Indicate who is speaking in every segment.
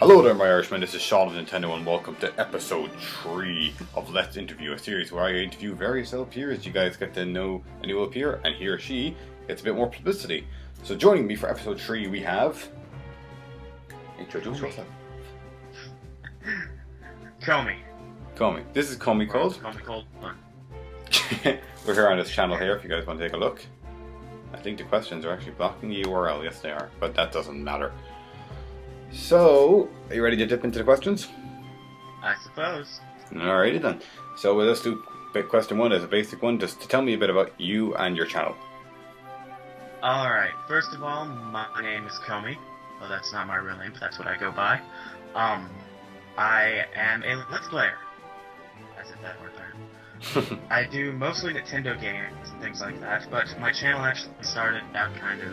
Speaker 1: Hello there, my Irishmen. This is Sean of Nintendo, and welcome to episode 3 of Let's Interview, a series where I interview various LPers. You guys get to know a new LPer, and he or she gets a bit more publicity. So, joining me for episode 3, we have. Introduce yourself.
Speaker 2: Komi.
Speaker 1: Komi. This is KomiKold.
Speaker 2: KomiKold.
Speaker 1: We're here on this channel here if you guys want to take a look. I think the questions are actually blocking the URL. Yes, they are, but that doesn't matter. So, are you ready to dip into the questions?
Speaker 2: I suppose.
Speaker 1: Alrighty then. So let's do question 1 as a basic one, just to tell me a bit about you and your channel.
Speaker 2: Alright, first of all, my name is Komi. Well, that's not my real name, but that's what I go by. I am a Let's Player. As if that weren't there. I do mostly Nintendo games and things like that, but my channel actually started out kind of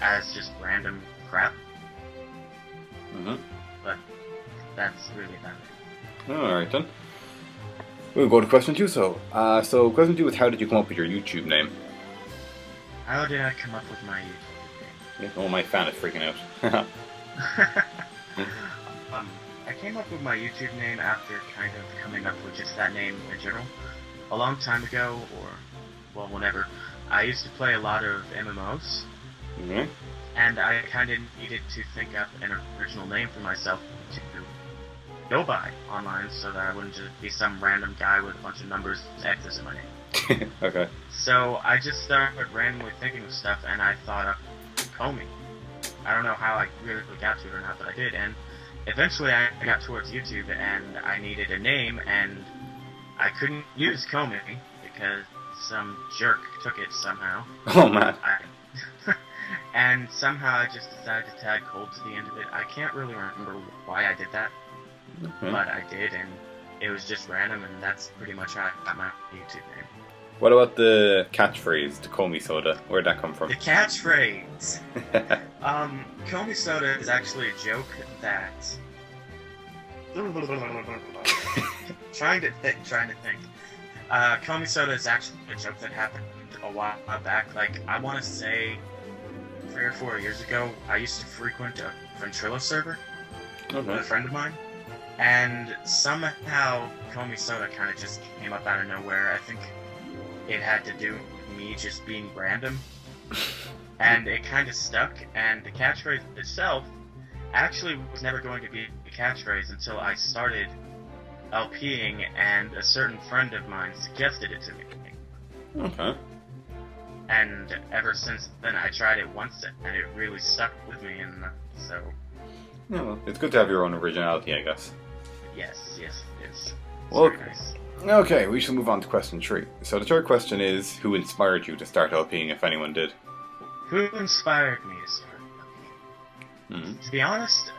Speaker 2: as just random crap. But that's really about it.
Speaker 1: Alright then. We'll go to question 2. So question 2 is, how did you come up with your YouTube name?
Speaker 2: How did I come up with my YouTube name?
Speaker 1: Oh, my fan is freaking out.
Speaker 2: I came up with my YouTube name after kind of coming up with just that name in general. A long time ago, or, well, whenever, I used to play a lot of MMOs. And I kind of needed to think up an original name for myself to go by online, so that I wouldn't just be some random guy with a bunch of numbers and X's in my name.
Speaker 1: Okay.
Speaker 2: So I just started randomly thinking of stuff, and I thought of Komi. I don't know how I really got to it or not, but I did. And eventually I got towards YouTube, and I needed a name, and I couldn't use Komi because some jerk took it somehow.
Speaker 1: Oh man.
Speaker 2: And somehow I just decided to tag Cold to the end of it. I can't really remember why I did that, but I did, and it was just random, and that's pretty much how I got my YouTube name.
Speaker 1: What about the catchphrase, the Komi soda? Where'd that come from?
Speaker 2: The catchphrase! Komi soda is actually a joke that... trying to think. Komi soda is actually a joke that happened a while back. Like, I want to say 3 or 4 years ago, I used to frequent a Ventrilo server with a friend of mine, and somehow Komi soda kind of just came up out of nowhere. I think it had to do with me just being random, and it kind of stuck, and the catchphrase itself actually was never going to be a catchphrase until I started LPing, and a certain friend of mine suggested it to me.
Speaker 1: Okay.
Speaker 2: And ever since then, I tried it once, and it really stuck with me, and so...
Speaker 1: Yeah, well, it's good to have your own originality, I guess.
Speaker 2: Yes, it is. It's
Speaker 1: well,
Speaker 2: very nice.
Speaker 1: Okay, we shall move on to question 3. So the third question is, who inspired you to start LPing, if anyone did?
Speaker 2: Who inspired me to start LPing? To be honest,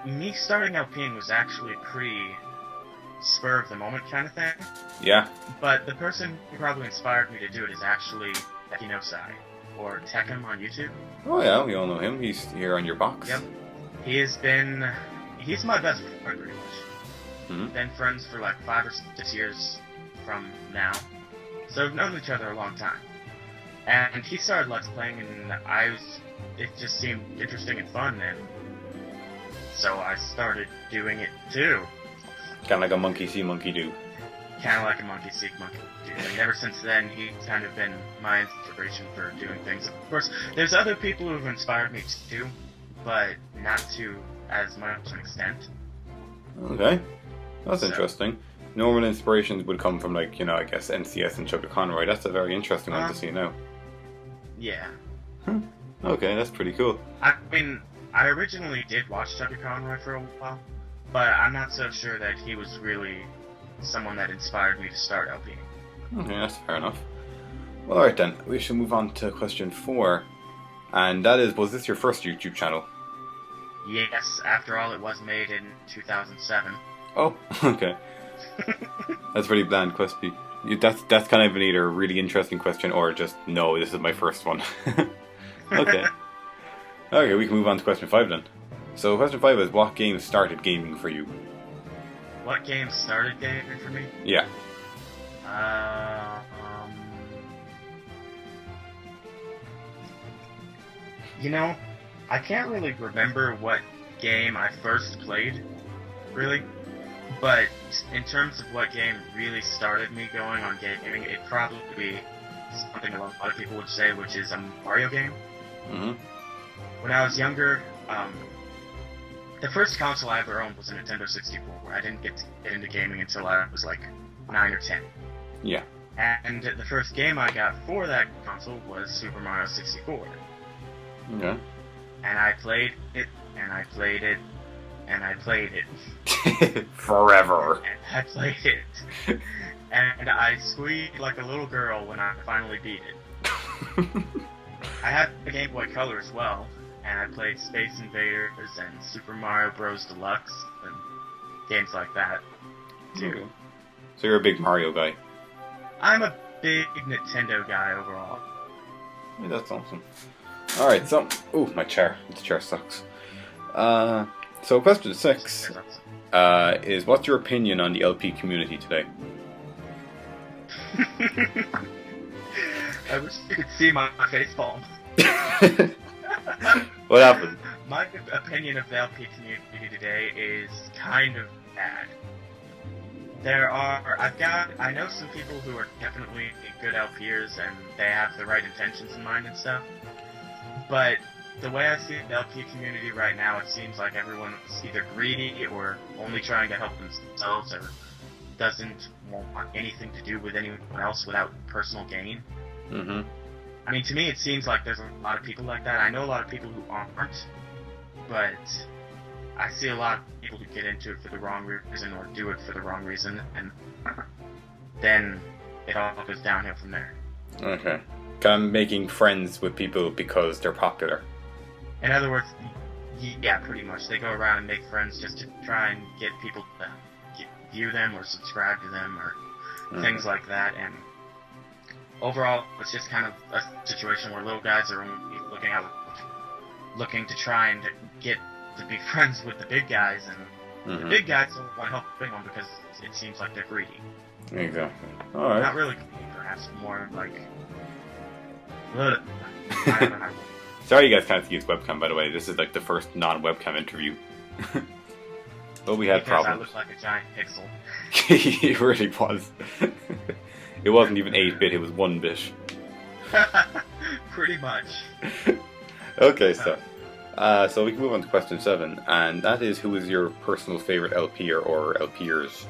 Speaker 2: me starting LPing was actually pretty spur of the moment kind of thing. Yeah. But the person who probably inspired me to do it is actually Tekinosai, or Tekim on YouTube.
Speaker 1: Oh yeah, we all know him. He's here on your box.
Speaker 2: Yep. He's my best friend pretty much. Been friends for like 5 or 6 years from now. So we've known each other a long time. And he started Let's Playing, and it just seemed interesting and fun, and so I started doing it too.
Speaker 1: Kind of like a monkey see, monkey do.
Speaker 2: Kind of like a monkey see, monkey do. And ever since then, he's kind of been my inspiration for doing things. Of course, there's other people who've inspired me too, but not to as much an extent.
Speaker 1: Okay. That's interesting. Normal inspirations would come from, like, I guess NCS and Chuck Conroy. That's a very interesting one to see now.
Speaker 2: Yeah.
Speaker 1: Okay, that's pretty cool.
Speaker 2: I mean, I originally did watch Chuck Conroy for a while, but I'm not so sure that he was really someone that inspired me to start LPing.
Speaker 1: Okay, that's fair enough. Well, alright then, we should move on to question 4. And that is, was this your first YouTube channel?
Speaker 2: Yes, after all, it was made in 2007.
Speaker 1: Oh, okay. That's a pretty bland question. That's kind of an either really interesting question or just, no, this is my first one. Okay. Okay, we can move on to question 5 then. So question 5 is, what game started gaming for you?
Speaker 2: What game started gaming for me?
Speaker 1: Yeah.
Speaker 2: You know, I can't really remember what game I first played, really. But in terms of what game really started me going on gaming, it'd probably be something a lot of people would say, which is a Mario game.
Speaker 1: Mm-hmm.
Speaker 2: When I was younger, the first console I ever owned was a Nintendo 64. I didn't get to get into gaming until I was like 9 or 10.
Speaker 1: Yeah.
Speaker 2: And the first game I got for that console was Super Mario 64.
Speaker 1: Okay.
Speaker 2: And I played it, and I played it, and I played it.
Speaker 1: Forever.
Speaker 2: And I played it. And I squeaked like a little girl when I finally beat it. I had the Game Boy Color as well, and I played Space Invaders and Super Mario Bros. Deluxe and games like that, too.
Speaker 1: Okay. So you're a big Mario guy.
Speaker 2: I'm a big Nintendo guy overall.
Speaker 1: Yeah, that's awesome. Alright, so... Ooh, my chair. This chair sucks. So question 6 is, what's your opinion on the LP community today?
Speaker 2: I wish you could see my facepalm.
Speaker 1: What happened?
Speaker 2: My opinion of the LP community today is kind of bad. I know some people who are definitely good LPers and they have the right intentions in mind and stuff, but the way I see the LP community right now, it seems like everyone's either greedy or only trying to help themselves or doesn't want anything to do with anyone else without personal gain.
Speaker 1: Mm-hmm.
Speaker 2: I mean, to me, it seems like there's a lot of people like that. I know a lot of people who aren't, but I see a lot of people who get into it for the wrong reason or do it for the wrong reason, and then it all goes downhill from there.
Speaker 1: Okay. Kind of making friends with people because they're popular.
Speaker 2: In other words, yeah, pretty much. They go around and make friends just to try and get people to view them or subscribe to them or things like that, and overall, it's just kind of a situation where little guys are looking to try and get to be friends with the big guys, and the big guys don't want to help the big one because it seems like they're greedy.
Speaker 1: Exactly. Alright.
Speaker 2: Not really greedy, perhaps more like... I don't know.
Speaker 1: Sorry you guys can't see his webcam, by the way. This is like the first non-webcam interview. But we had
Speaker 2: because
Speaker 1: problems.
Speaker 2: I look like a giant pixel.
Speaker 1: He really was. It wasn't even 8-bit, it was 1-bit.
Speaker 2: Pretty much.
Speaker 1: Okay, so we can move on to question 7, and that is, who is your personal favorite LPer or LPers?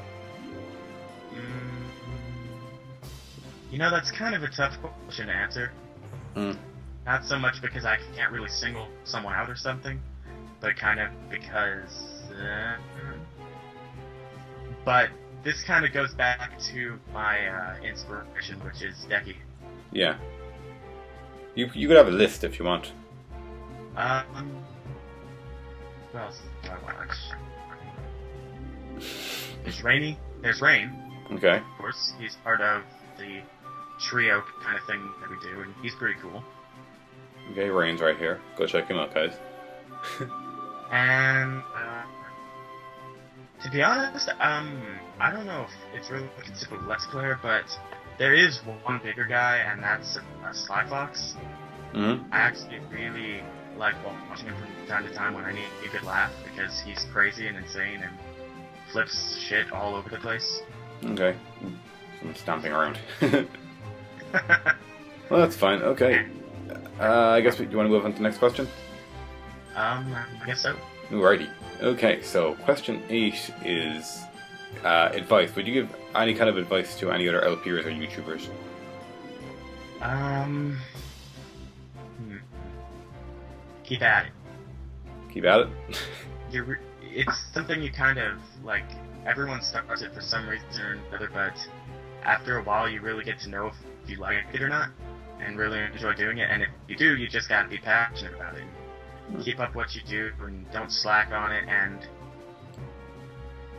Speaker 2: You know, that's kind of a tough question to answer. Not so much because I can't really single someone out or something, but kind of because... but this kind of goes back to my inspiration, which is Decky.
Speaker 1: Yeah. You could have a list if you want.
Speaker 2: Who else do I watch? There's Rain.
Speaker 1: Okay.
Speaker 2: Of course, he's part of the trio kind of thing that we do, and he's pretty cool.
Speaker 1: Okay, Rain's right here. Go check him out, guys.
Speaker 2: And to be honest, I don't know if it's really considered a Let's Player, but there is one bigger guy, and that's Sly Fox. I actually really like watching him from time to time when I need a good laugh, because he's crazy and insane and flips shit all over the place.
Speaker 1: Okay. Some stomping around. Well, that's fine. Okay. I guess you want to move on to the next question?
Speaker 2: I guess so.
Speaker 1: Alrighty. Okay, so question 8 is advice. Would you give any kind of advice to any other LPers or YouTubers?
Speaker 2: Keep at it.
Speaker 1: Keep at it?
Speaker 2: It's something you kind of, like, everyone starts it for some reason or another, but after a while you really get to know if you like it or not, and really enjoy doing it, and if you do, you just gotta be passionate about it. Keep up what you do, and don't slack on it, and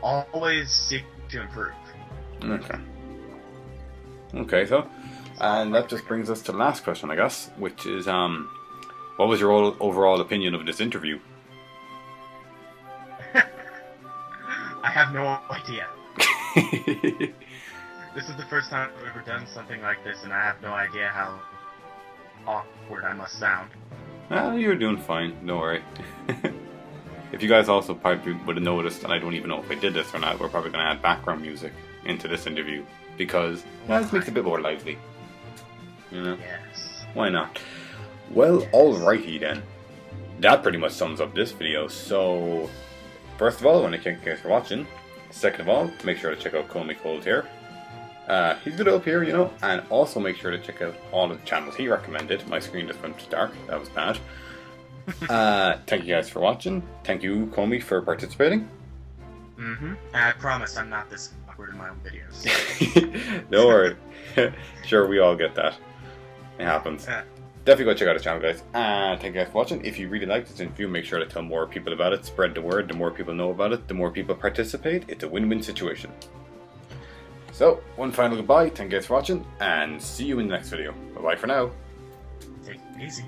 Speaker 2: always seek to improve.
Speaker 1: Okay. Okay, so, and that just brings us to the last question, I guess, which is, what was your overall opinion of this interview?
Speaker 2: I have no idea. This is the first time I've ever done something like this, and I have no idea how awkward I must sound.
Speaker 1: Well, you're doing fine, don't worry. If you guys also probably would have noticed, and I don't even know if I did this or not, we're probably going to add background music into this interview because it makes it a bit more lively. You know?
Speaker 2: Yes.
Speaker 1: Why not? Well, alrighty then. That pretty much sums up this video. So, first of all, I want to thank you guys for watching. Second of all, make sure to check out KomiKold here. He's good up here, you know, and also make sure to check out all of the channels he recommended. My screen just went dark, that was bad. Thank you guys for watching. Thank you, Komi, for participating.
Speaker 2: I promise I'm not this awkward in my own videos.
Speaker 1: Don't worry. Sure, we all get that. It happens. Definitely go check out his channel, guys. Thank you guys for watching. If you really liked this interview, make sure to tell more people about it. Spread the word. The more people know about it, the more people participate. It's a win-win situation. So, one final goodbye. Thank you guys for watching, and see you in the next video. Bye-bye for now.
Speaker 2: Take it easy.